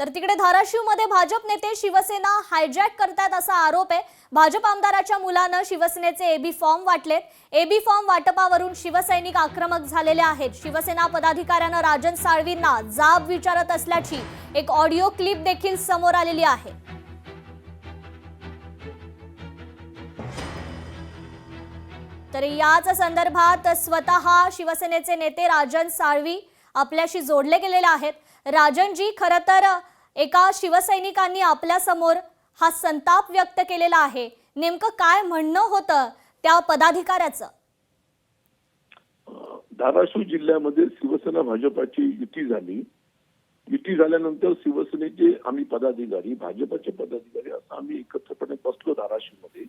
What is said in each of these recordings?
तर तिकडे धाराशिवमध्ये भाजप नेते शिवसेना हायजॅक करतात असा आरोप आहे। भाजप आमदाराच्या मुलानं शिवसेनेचे एबी फॉर्म वाटलेत। एबी फॉर्म वाटपावरून शिवसैनिक आक्रमक झालेले आहेत। शिवसेना पदाधिकाऱ्यानं राजन साळवींना जाब विचारत असल्याची एक ऑडिओ क्लिप देखील समोर आलेली आहे। तर याच संदर्भात स्वतः शिवसेनेचे नेते राजन साळवी आपल्याशी जोडले गेलेले आहेत। राजनजी, खरं तर एका शिवसैनिकांनी आपल्या समोर हा संताप व्यक्त केलेला आहे। नेमकं काय म्हणणं होतं त्या पदाधिकाऱ्याचं? धाराशिव जिल्ह्यामध्ये शिवसेना भाजपाची युती झाली। युती झाल्यानंतर शिवसेनेचे आम्ही पदाधिकारी, भाजपचे पदाधिकारी असं आम्ही एकत्रपणे बसलो धाराशिवमध्ये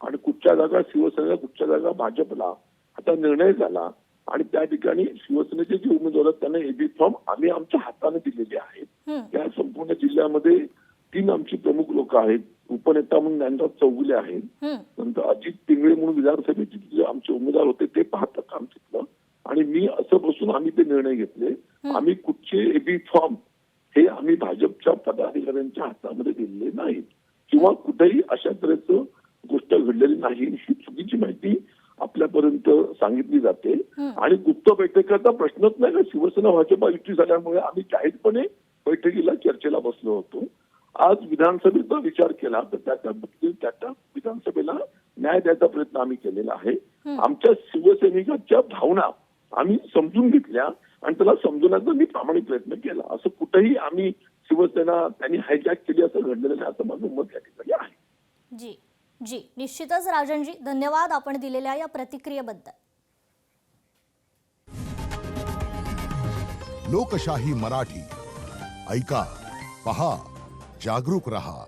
आणि कुठच्या जागा शिवसेनेला, कुठच्या जागा भाजपला आता निर्णय झाला आणि त्या ठिकाणी शिवसेनेचे जे उमेदवार आहेत त्यांना एबी फॉर्म आम्ही आमच्या हाताने दिलेले आहेत। त्या संपूर्ण जिल्ह्यामध्ये 3 आमची प्रमुख लोक आहेत। उपनेता म्हणून ज्ञानराज चौगुले आहेत, नंतर अजित पिंगळे म्हणून विधानसभेचे जे आमचे उमेदवार होते ते पाहतं काम तिथलं, आणि मी असं बसून आम्ही ते निर्णय घेतले। आम्ही कुठचे एबी फॉर्म हे आम्ही भाजपच्या पदाधिकाऱ्यांच्या हातामध्ये दिलेले नाहीत किंवा कुठेही अशा तऱ्हेचं गोष्ट घडलेली नाही ही चुकीची माहिती आपल्यापर्यंत सांगितली जाते। आणि गुप्त बैठकीचा प्रश्नच नाही का, शिवसेना भाजपा युती झाल्यामुळे आम्ही जाहीरपणे बैठकीला चर्चेला बसलो होतो। आज विधानसभेचा विचार केला तर त्या विधानसभेला न्याय द्यायचा प्रयत्न आम्ही केलेला आहे। आमच्या शिवसैनिकांच्या भावना आम्ही समजून घेतल्या आणि त्याला समजवण्याचा मी प्रामाणिक प्रयत्न केला। असं कुठेही आम्ही शिवसेना त्यांनी हायजॅक केली असं घडलेलं नाही असं माझं मत या ठिकाणी आहे। जी, निश्चितच राजनजी, धन्यवाद आपण दिलेल्या या प्रतिक्रियेबद्दल। लोकशाही मराठी ऐका, पहा, जागरूक रहा।